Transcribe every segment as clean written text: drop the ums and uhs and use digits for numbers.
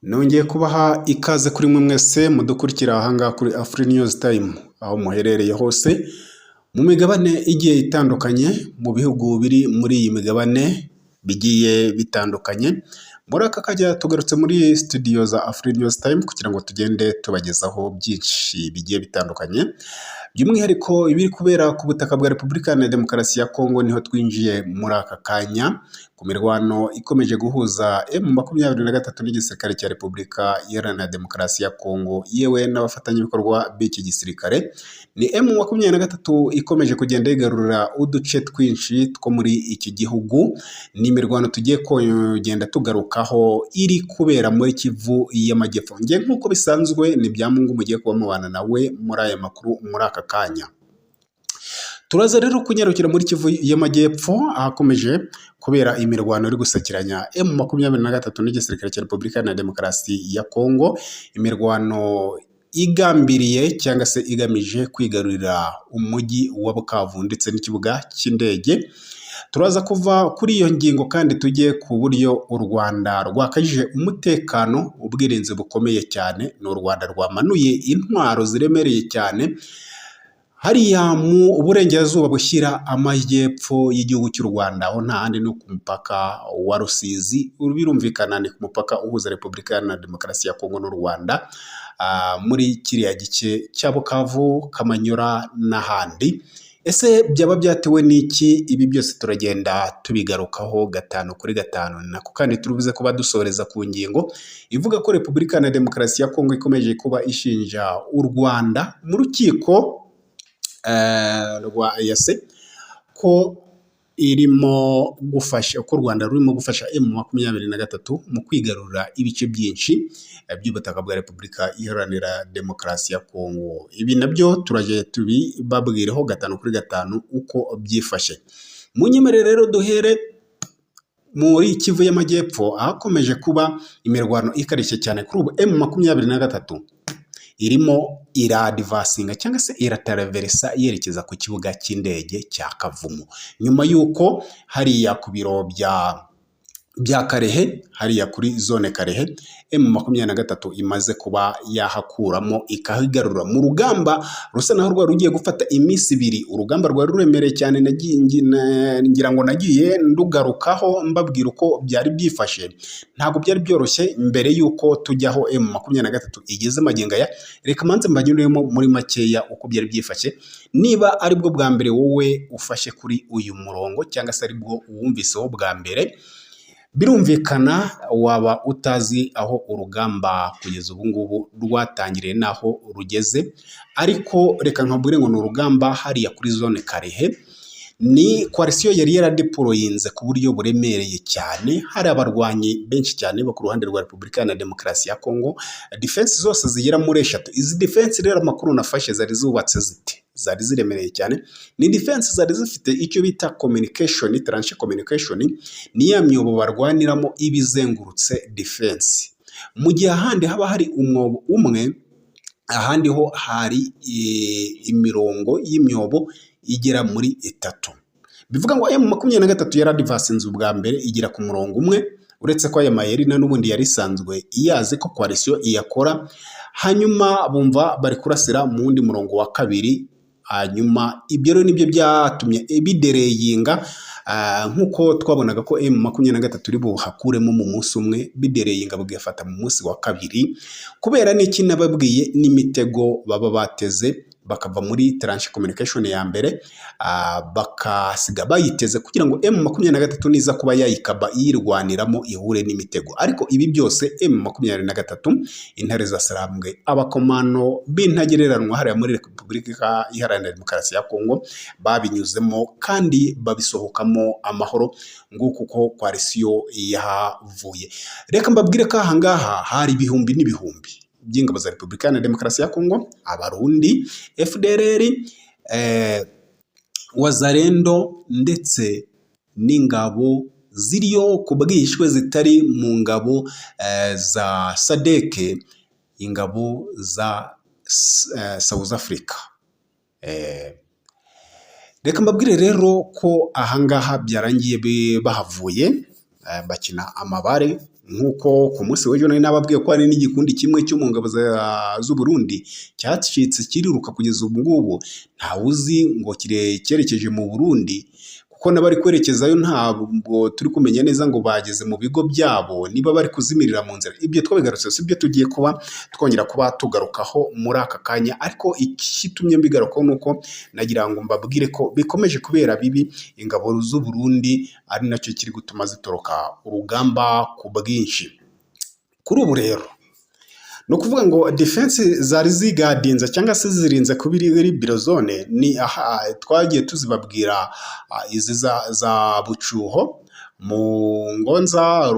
Nongeye kubaha ikaze kuri mwe mwese mudukurikira ahangaha kuri Afrinews Time aho muherereye hose mu migabane igiye itandukanye mu bihugu biri muri iyi migabane bigiye bitandukanye. Muri aka kajya tugarutse muri studio za Afrinews Time kugira ngo tugende tubagezaho byinshi bigiye bitandukanye, by'umwihariko ibiri kubera ku butaka bwa Repubulika ya Demokarasi ya Kongo. Niho twinjiye muri aka kanya ku mirwano ikomeje guhuza M23 n'igisirikare cya Repubulika Iharanira Demokarasi ya Kongo yewe n'abafatanyabikorwa b'iki gisirikare. Ni M23 ikomeje kugenda yigarurira uduce twinshi two muri iki gihugu. Ni imirwano tugiye kugenda tugarukaho iri kubera muri Kivu y'Amajyepfo. Ngiye nk'uko bisanzwe ni Byamungu mugiye kuba mubana nawe muri aya makuru muri aka kanya. Turaza rero kunyarukira muri Kivu y'Amajyepfo ahakomeje kubera imirwano iri gusakiranya M23 n'igisirikare cya Repubulika ya Demokarasi ya Kongo. Imirwano igambiriye cyangwa se igamije kwigarurira umujyi wa Bukavu ndetse n'ikibuga cy'indege. Turaza kuva kuri iyo ngingo kandi tujye ku buryo u Rwanda rwakajije umutekano, ubwirinzi bukomeye cyane. Ni u Rwanda rwamanuye intwaro ziremereye cyane hariya mu burengerazuba bushyira amajyepfo y'igihugu cy'u Rwanda, aho nta handi no ku mupaka wa Rusizi. Birumvikana ni ku mupaka uhuza Repubulika ya Demokarasi ya Kongo n'u Rwanda, muri kiriya gice cya Bukavu, Kamanyura n'ahandi. Ese byaba byatewe n'iki? Ibi byose turagenda tubigarukaho gatanu kuri gatanu, nako kandi turubuze kuba dusoreza ku ngingo ivuga ko Repubulika ya Demokarasi ya Kongo ikomeje kuba ishinja u Rwanda mu rukiko rwa EAC ko irimo gufasha, ko u Rwanda rurimo gufasha M23 mu kwigarurira ibice byinshi by'ubutaka bwa Repubulika Iharanira Demokarasi ya Kongo. Ibi nabyo turaje tubibabwireho gatanu kuri gatanu uko byifashe. Munyemerere rero duhere muri Kivu y'Amajyepfo ahakomeje kuba imirwano ikarishye cyane. Kuri ubu M23 irimo iradivasinga cyangwa se irataraveresa yerekeza ku kibuga cy'indege cya Kavumu, nyuma y'uko hariya ku biro bya Karehe, hariya kuri zone Karehe, M23 imaze kuba yahakuramo ikahigarura mu rugamba rusa naho rwari rugiye gufata iminsi ibiri. Urugamba rwari ruremereye cyane, ngira ngo nagiye ndugarukaho mbabwira uko byari byifashe. Ntabwo byari byoroshye mbere y'uko tujyaho M23 igeze magingo aya. Reka manze mbanyuremo muri makeya uko byari byifashe, niba ari bwo bwa mbere wowe ufashe kuri uyu murongo cyangwa se ari bwo uwumviseho bwa mbere. Birumvikana waba utazi aho urugamba kugeza ubu ngubu rwatangiriye naho rugeze, ariko reka nkabwire ngo ni urugamba hariya kuri zone Karehe. Ni coalition yari yaradeployinze ku buryo buremereye cyane. Hari abarwanyi benshi cyane bo ku ruhande rwa Repubulika ya Demokarasi ya Kongo. Defense zose zigera muri 3. Izi defense rero amakuru nafashe zari zubatse zite, zari ziremereye cyane. Ni defense zari zifite icyo bita communication, tranche communication, ni ya myobo barwaniramo ibizengurutse defense. Mu gihe ahandi haba hari umwobo umwe, ahandi ho hari imirongo y'imyobo igera muri 3. Bivuga ngo M23 yaradivasinze ubwa mbere igira ku murongo umwe, uretse ko aya mayeri na n'ubundi yari isanzwe iyazi ko coalition iyakora. Hanyuma bumva bari kurasira mu wundi murongo wa kabiri. Hanyuma ibyo rero nibyo byatumye bidereyinga, nk'uko twabonaga ko M23 iri buhakuremo mu munsi umwe, bidereyinga bugafata mu munsi wa kabiri. Kubera n'iki nababwiye n'imitego baba bateze bakava muri tranche communication ya mbere, bakasiga bayiteze kugira ngo M23 niza kuba yayikaba yirwaniramo ihure n'imitego. Ariko ibi byose M23 intare zasarambwe, abakomano b'intagereranwa hariya muri Repubulika Iharanira Demokarasi ya Kongo babinyuzemo kandi babisohokamo amahoro, nguko uko coalition yahavuye. Reka mbabwire ko ahangaha hari ibihumbi n'ibihumbi by'ingabo za Repubulika ya Demokarasi ya Kongo, Abarundi, FDLR, Wazalendo ndetse n'ingabo ziriyo ku bwishwe zitari mu ngabo za SADC, ingabo za South Africa. Reka mbabwire rero ko ahangaha byarangiye bahavuye bakina amabare nk'uko ku munsi w'ejo nari nababwiye ko hari n'igikundi kimwe cyo mu ngabo z'u Burundi cyacitse kiriruka kugeza ubu ngubu ntawe uzi ngo cyerekeje mu Burundi, kuko n'abari kwerekezayo ntabwo turi kumenya neza ngo bageze mu bigo byabo niba bari kuzimirira mu nzira. Ibyo twabigarutse si byo tugiye kuba twongera kuba tugarukaho muri aka kanya, ariko ikitumye mbigarukaho nuko nagira ngo mbabwire ko bikomeje kubera bibi ingabo z'u Burundi, ari nacyo kiri gutuma zitoroka urugamba ku bwinshi. Kuri ubu rero ni ukuvuga ngo defense zari zigadinze cyangwa se zirinze kubiri biro zone, ni aha twagiye tuzibabwira izi za Bucuho, mu Ngonza,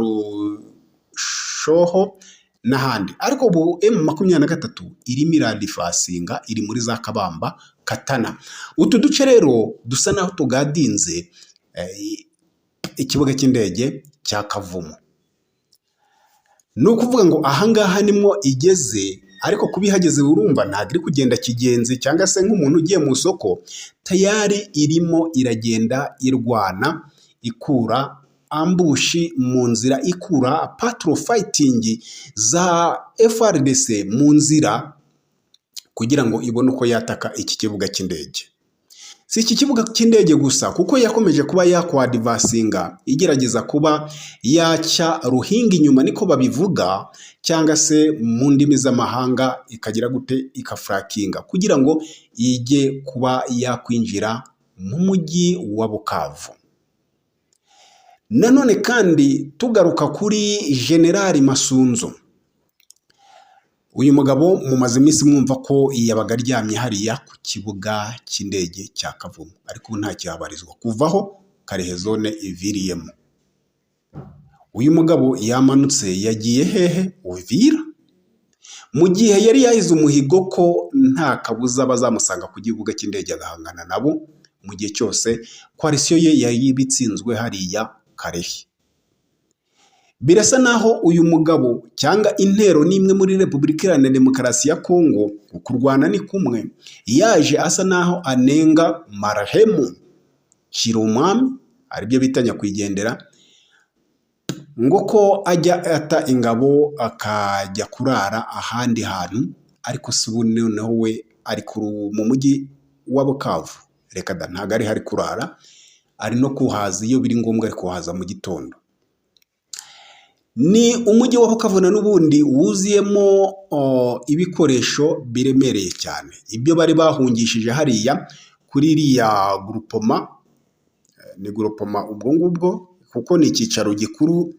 Rushoho n'ahandi, ariko ubu M23 irimo iradifasinga, iri muri za Kabamba, Katana. Utu duce rero dusa naho tugadinze ikibuga cy'indege cya Kavumu. Ni ukuvuga ngo ahangaha nimwo igeze, ariko kubihageze urumva ntabwo iri kugenda kigenzi cyangwa se nk'umuntu ugiye mu isoko, tayari irimo iragenda irwana, ikura ambushi mu nzira, ikura patrol fighting za FRDC mu nzira kugira ngo ibone uko yataka iki kibuga cy'indege. Si iki kibuga cy'indege gusa, kuko yakomeje kuba yakwadvasinga igerageza kuba yaca ruhinga inyuma, niko babivuga, cyangwa se mu ndimi z'amahanga ikagira gute ikafrakinga kugira ngo ijye kuba yakwinjira mu mujyi wa Bukavu. Nanone kandi tugaruka kuri General Masunzu, uyu mugabo mumaze iminsi mwumva ko yabaga aryamye hariya ku kibuga cy'indege cya Kavumu, ariko ubu ntakihabarizwa kuvaho Karehe zone iviriyemo. Uyu mugabo yamanutse yagiye hehe? Uvira, mu gihe yari yahize umuhigo ko nta kabuza bazamusanga ku kibuga cy'indege agahangana nabo mu gihe cyose. Koalisiyo ye yari bitsinzwe hariya Karehe. Birasa naho uyu mugabo cyangwa intero n'imwe muri Repubulika Iharanira Demokarasi ya Kongo, kurwana ni kumwe, yaje asa naho anenga Marehemu Chirumwami, aribyo bita nyakwigendera, ngo ko ajya ata ingabo akajya kurara ahandi hantu, ariko si ubu noneho we ari mu mujyi wa Bukavu. Reka da, ntabwo ari hari kurara, ari no kuhaza iyo biri ngombwa, ari kuhaza mu gitondo. Ni umujyi wa Bukavu n'ubundi wuzuyemo ibikoresho biremereye cyane, ibyo bari bahungishije hariya kuri iriya groupement, ni groupement ubwo ngubwo, kuko ni icyicaro gikuru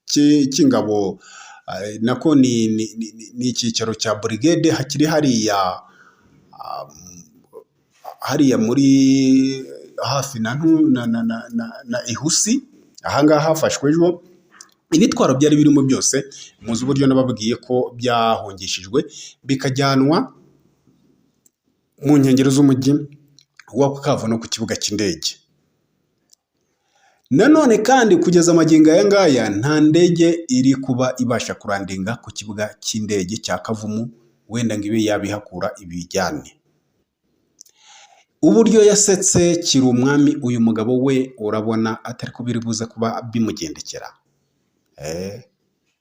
cy'ingabo, nako ni icyicaro cya brigade hakiri hariya muri hafi na Ihusi. Ahangaha hafashwe ejo ibitwaro byari birimo byose, muzi uburyo nababwiye ko byahungishijwe bikajyanwa mu nkengero z'umujyi wa Bukavu no ku kibuga cy'indege. Nanone kandi kugeza amagingo aya ngaya nta ndege iri kuba ibasha kurandinga ku kibuga cy'indege cya Kavumu, wenda ngo ibe yabihakura ibijyane. Uburyo yasetse Kirumwami, uyu mugabo we urabona atari ko biri buze kuba bimugendekera.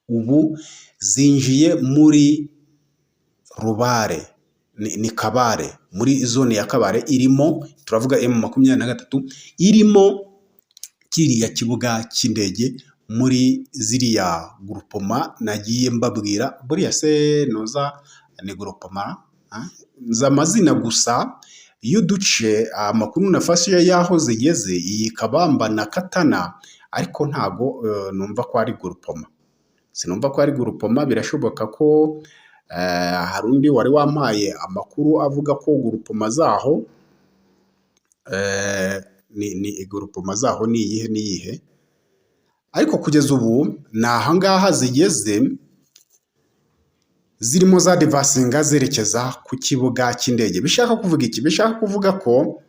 Ubu zinjiye muri Rubare, ni Kabare, muri zone ya Kabare irimo, turavuga M23, irimo kiriya kibuga cy'indege muri ziriya groupement nagiye mbabwira. Buriya se noza ni groupement z'amazina gusa y'uduce, amakuru nafashe yaho zigeze, iyi Kabamba na Katana, ariko ntago numva ko ari groupement. Sinumva ko ari groupement, birashoboka ko hari undi wari wampaye amakuru avuga ko groupement zaho ni groupement zaho ni iyihe, ariko kugeza ubu ni ahangaha zigeze, zirimo za divasinga zerekeza ku kibuga cy'indege. Bishaka kuvuga iki? Bishaka kuvuga ko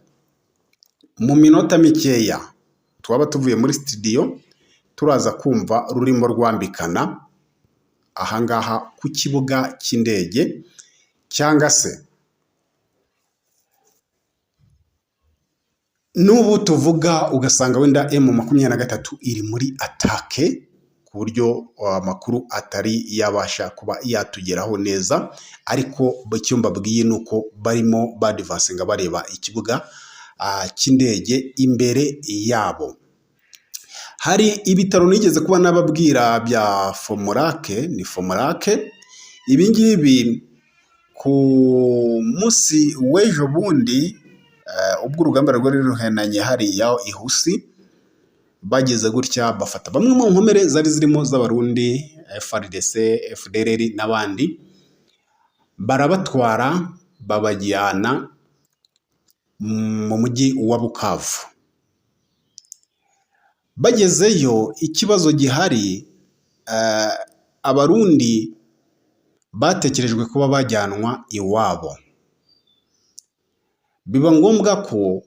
mu minota mikeya twaba tuvuye muri studio, turaza kumva rurimo rwambikana ahangaha ku kibuga cy'indege, cyangwa se n'ubu tuvuga ugasanga wenda M23 iri muri atake ku buryo amakuru atari yabasha kuba yatugeraho neza, ariko icyo mbabwiye ni uko barimo badivansinga bareba ikibuga cy'indege imbere yabo. Hari ibitaro nigeze kuba nababwira bya Fomurake, ni Fomurake. Ibi ngibi ku munsi w'ejo bundi ubwo urugamba rwari ruhenanye hariya ihusi, bageze gutya bafata bamwe mu nkomere zari zirimo z'abarundi, FARDC, FDLR n'abandi, barabatwara babajyana mu mujyi wa Bukavu. Bagezeyo ikibazo gihari, abarundi batekerejwe kuba bajyanwa iwabo, biba ngombwa ko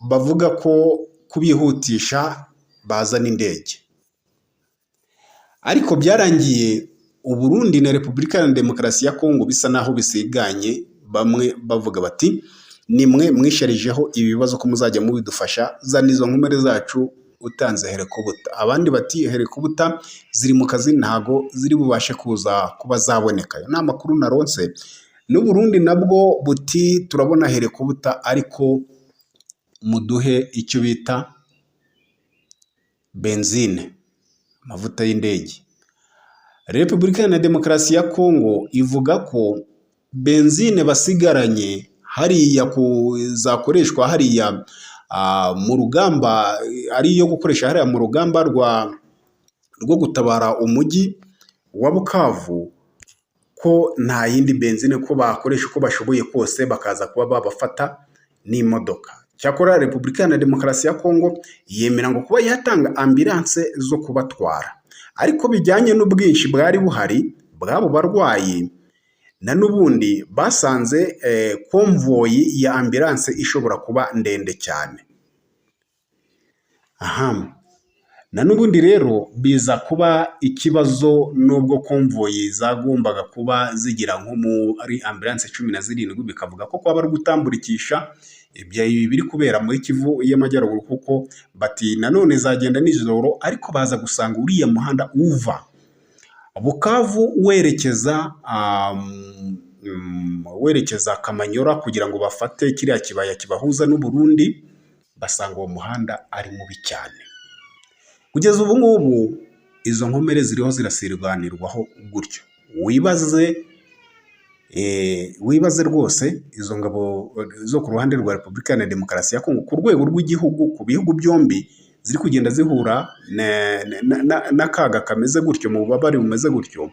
bavuga ko kubihutisha bazana indege, ariko byarangiye Uburundi na Repubulika ya Demokarasi ya Kongo bisa naho bisiganye, bamwe bavuga bati nimwe mwisharijeho ibibazo ko muzajya mubidufasha, zana izo nkomere zacu utanze helikopta. Abandi bati helikopta ziri mu kazi ntago ziri bubashe kuba zaboneka. Ayo ni amakuru naronse. N'Uburundi nabwo buti turabona helikopta ariko muduhe icyo bita benzine, amavuta y'indege. Repubulika ya Demokarasi ya Kongo ivuga ko benzine basigaranye hariya zakoreshwa hariya mu rugamba, ari iyo gukoresha hariya mu rugamba rwo gutabara umujyi wa Bukavu, ko nta yindi benzine ko bakoresha uko bashoboye kose bakaza kuba babafata n'imodoka. Cyakora Repubulika ya Demokarasi ya Kongo yemera ngo kuba yatanga ambulance zo kubatwara, ariko bijyanye n'ubwinshi bwari buhari bw'abo barwayi, na n'ubundi basanze konvoyi ya ambulance ishobora kuba ndende cyane. Na n'ubundi rero biza kuba ikibazo, nubwo konvoyi zagombaga kuba zigira nko muri ambulance 17, bikavuga ko kwaba ari gutamburikisha ibyo biri kubera muri Kivu y'Amajyaruguru, kuko bati nanone zagenda nijoro, ariko baza gusanga uriya muhanda uva Bukavu werekeza Kamanyora kugira ngo bafate kiriya kibaya kibahuza n'Uburundi, basanga uwo muhanda ari mubi cyane. Kugeza ubu ngubu izo nkomere ziriho zirasirwanirwaho gutyo. Wibaze rwose izo ngabo zo ku ruhande rwa Repubulika ya Demokarasi ya Kongo ku rwego rw'igihugu, ku bihugu byombi, ziri kugenda zihura n'akaga kameze gutyo, mu bubabare bumeze gutyo,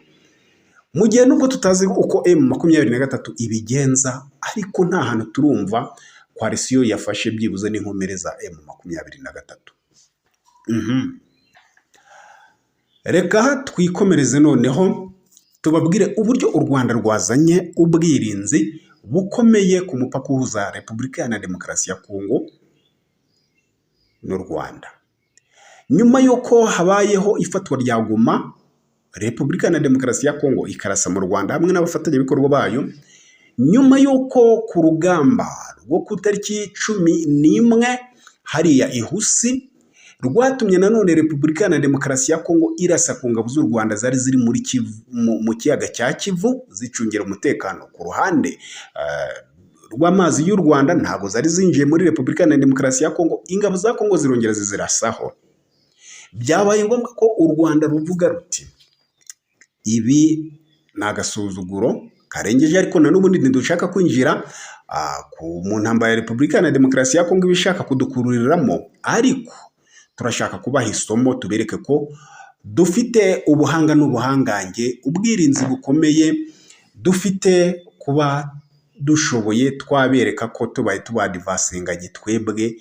mu gihe nubwo tutazi uko M23 ibigenza, ariko nta hantu turumva koalisiyo yafashe byibuze n'inkomere za M23. Reka twikomereze noneho tubabwire uburyo u Rwanda rwazanye ubwirinzi bukomeye ku mupaka uhuza Repubulika ya Demokarasi ya Kongo n'u Rwanda. Nyuma y'uko habayeho ifatwa rya Goma, Repubulika ya Demokarasi ya Kongo ikarasa mu Rwanda hamwe n'abafatanyabikorwa bayo, nyuma y'uko ku rugamba rwo ku tariki 11 hariya ihusi rwatumye nanone Repubulika ya Demokarasi ya Kongo irasa ku ngabo z'u Rwanda zari ziri muri mu kiyaga cya Kivu zicungira umutekano ku ruhande rw'amazi y'u Rwanda, ntabwo zari zinjiye muri Repubulika ya Demokarasi ya Kongo. Ingabo za Kongo zirongera zizirasaho. Byabaye ngombwa ko u Rwanda ruvuga ruti ibi ni agasuzuguro karengeje, ariko na n'ubundi ntidushaka kwinjira mu ntambara ya Repubulika ya Demokarasi ya Kongo ibishaka kudukururiramo, ariko turashaka kubaha isomo, tubereke ko dufite ubuhanga n'ubuhangange, ubwirinzi bukomeye, dufite kuba dushoboye, twabereka ko tubaye tubadivasinganye twebwe,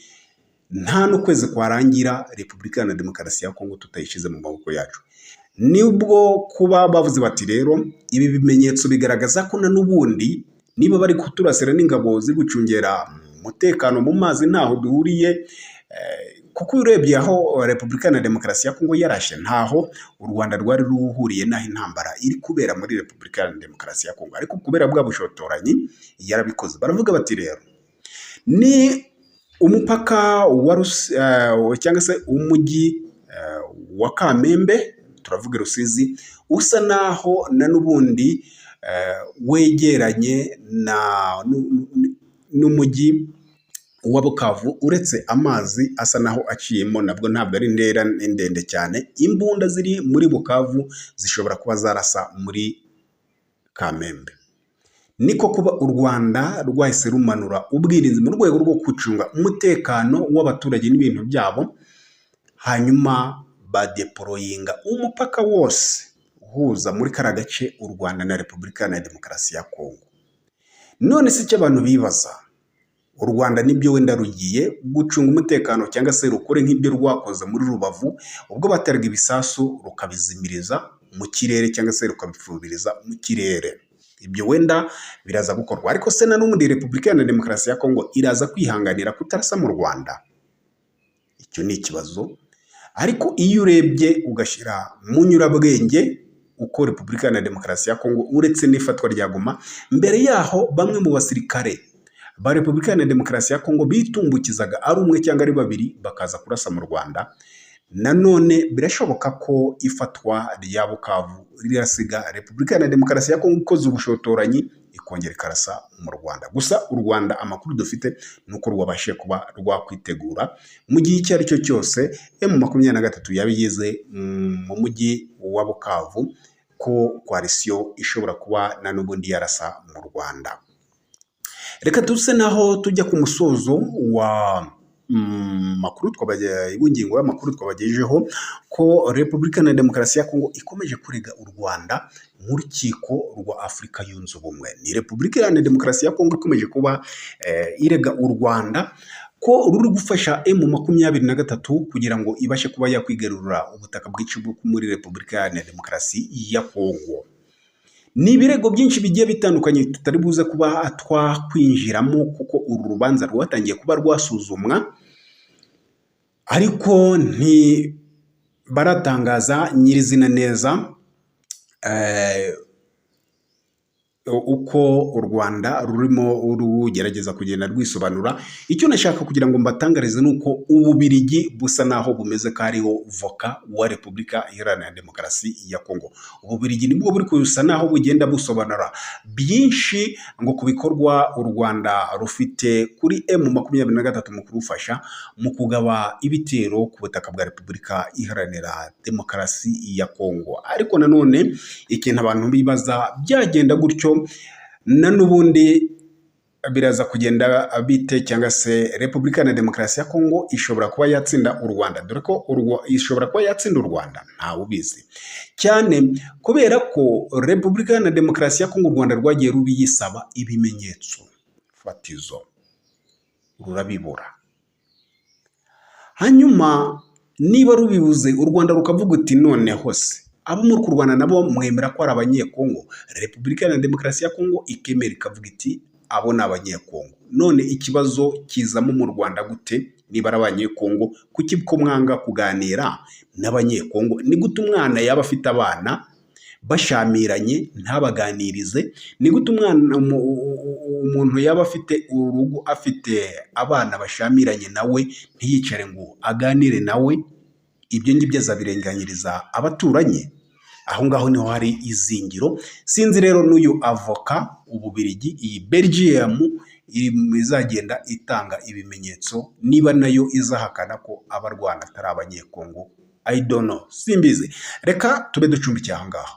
nta n'ukwezi kwarangira Repubulika ya Demokarasi ya Kongo tutayishyize mu maboko yacu. Nibwo kuba bavuze bati rero ibi bimenyetso bigaragaza ko na n'ubundi niba bari kuturasira n'ingabo ziri gucungera umutekano mu mazi ntaho duhuriye, kuko urebye aho Repubulika ya Demokarasi ya Kongo yarashe ntaho u Rwanda rwari ruhuriye naho intambara iri kubera muri Repubulika ya Demokarasi ya Kongo, ariko kubera bwa bushotoranyi yarabikoze. Baravuga bati rero ni umupaka wa cyangwa se umujyi wa Kamembe, turavuga Rusizi, usa naho na n'ubundi wegeranye n'umujyi wa Bukavu, uretse amazi asa naho aciyemo, nabwo ntabwo ari intera ndende cyane. Imbunda ziri muri Bukavu zishobora kuba zarasa muri Kamembe. Niko kuba u Rwanda rwahise rumanura ubwirinzi mu rwego rwo gucunga umutekano w'abaturage n'ibintu byabo, hanyuma badeporoyinga umupaka wose uhuza muri kariya gace u Rwanda na Repubulika Iharanira Demokarasi ya Kongo. None se icyo abantu bibaza, u Rwanda nibyo wenda rugiye gucunga umutekano cyangwa se rukore nk'ibyo rwakoze muri Rubavu, ubwo bateraga ibisasu rukabizimiriza mu kirere cyangwa se rukabifubiriza mu kirere. Ibyo wenda biraza gukorwa, ariko se na n'ubundi Repubulika Iharanira Demokarasi ya Kongo iraza kwihanganira kutarasa mu Rwanda? Icyo ni ikibazo. Ariko iyo urebye ugashyira mu nyurabwenge uko Repubulika Iharanira Demokarasi ya Kongo, uretse n'ifatwa rya Goma, mbere yaho bamwe mu basirikare ba Repubulika Iharanira Demokarasi ya Kongo bitumbukizaga ari umwe cyangwa ari babiri bakaza kurasa mu Rwanda. Nanone birashoboka ko ifatwa rya Bukavu rirasiga Repubulika Iharanira Demokarasi ya Kongo ikoze ubushotoranyi ikongera ikarasa mu Rwanda. Gusa u Rwanda amakuru dufite ni uko rwabashije kuba rwakwitegura mu gihe icyo ari cyo cyose M23 yabigize mu mujyi wa Bukavu, ko koalisiyo ishobora kuba na n'ubundi yarasa mu Rwanda. Reka tuse naho tujya ku musozo wa makuru ingingo y'amakuru twabagejejeho, ko Repubulika Iharanira Demokarasi ya Kongo ikomeje kurega u Rwanda mu rukiko rwa Afurika Yunze Ubumwe. Ni Repubulika Iharanira Demokarasi ya Kongo ikomeje kuba irega u Rwanda ko ruri gufasha M23 kugira ngo ibashe kuba yakwigarurira ubutaka bwinshi bwo muri Repubulika Iharanira Demokarasi ya Kongo. Ni ibirego byinshi bigiye bitandukanye tutari buze kuba twakwinjiramo, kuko uru rubanza rwatangiye kuba rwasuzumwa, ariko ntibaratangaza nyirizina neza uko u Rwanda rurimo rugerageza kugenda rwisobanura. Icyo nashaka kugira ngo mbatangarize ni uko Ububiligi busa naho bumeze ko ariho voka wa Repubulika Iharanira Demokarasi ya Kongo. Ububiligi nibwo buri kusa naho bugenda busobanura byinshi ngo ku bikorwa u Rwanda rufite kuri M23 mu kurufasha mu kugaba ibitero ku butaka bwa Repubulika Iharanira Demokarasi ya Kongo. Ariko nanone ikintu abantu bibaza, byagenda gutyo na n'ubundi biraza kugenda bite, cyangwa se Repubulika Iharanira Demokarasi ya Kongo ishobora kuba yatsinda u Rwanda? Dore ko ishobora kuba yatsinda u Rwanda ntawe ubizi cyane, kubera ko Repubulika Iharanira Demokarasi ya Kongo u Rwanda rwagiye rubiyisaba ibimenyetso fatizo rurabibura. Hanyuma niba rubibuze, u Rwanda rukavuga uti noneho se abo muri kurwana nabo mwemera ko ari abanyekongo, Repubulika Iharanira Demokarasi ya Kongo ikemera ikavuga iti abo ni abanyekongo. None ikibazo kizamo mu Rwanda gute niba ari abanyekongo? Kuki ko mwanga kuganira n'abanyekongo? Ni gute umwana yaba afite abana bashamiranye ntabaganirize? Ni gute umuntu yaba afite urugo afite abana bashamiranye nawe ntiyicare ngo aganire nawe? Ibyo ngibyo azabirenganyiriza abaturanyi. Aho ngaho niho hari izingiro. Sinzi rero n'uyu avoka Ububiligi, iyi Belgium izagenda itanga ibimenyetso, niba nayo izahakana ko abarwana atari abanyekongo. I don't know, simbizi. Reka tube ducumbikiye aha ngaha,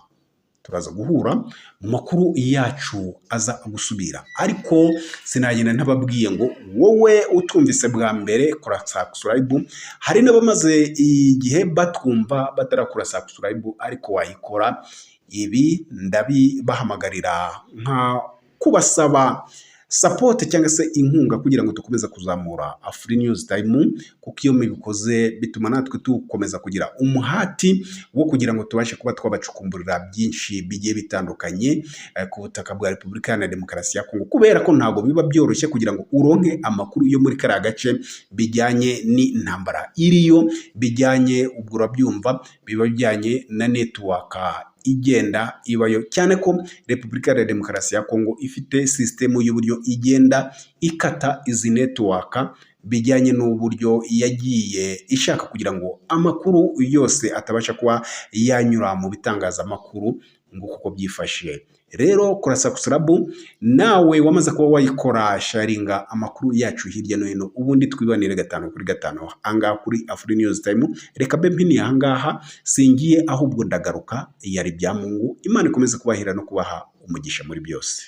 turaza guhura mu makuru yacu aza gusubira. Ariko sinagenda ntababwiye ngo wowe utumvise bwa mbere kora subscribe. Hari n'abamaze igihe batwumva batarakora subscribe ariko wayikora. Ibi ndabibahamagarira nka kubasaba support cyangwa se inkunga kugira ngo dukomeze kuzamura Afrinews Time, kuko iyo mubikoze bituma natwe tukomeza kugira umuhati wo kugira ngo tubashe kuba twabacukumburira byinshi bigiye bitandukanye ku butaka bwa Repubulika Iharanira Demokarasi ya Kongo, kubera ko ntago biba byoroshye kugira ngo uronke amakuru yo muri kariya gace bijyanye n'intambara iriyo, bijyanye ubwo urabyumva, biba bijyanye na network igenda ibayo, cyane ko Repubulika ya Demokarasi ya Kongo ifite system y'uburyo igenda ikata izi network bijyanye n'uburyo yagiye ishaka kugira ngo amakuru yose atabasha kuba yanyura mu bitangazamakuru ngo kuko byifashe. Rero kora subscribe nawe wamaze kuba wayikora, sharinga amakuru yacu hirya no hino, ubundi twibanire 5 kuri 5 ahangaha kuri Afrinews Time. Reka mbe mpini ahangaha singiye ahubwo ndagaruka, yari bya Mungu. Imana ikomeze kubahira no kubaha umugisha muri byose.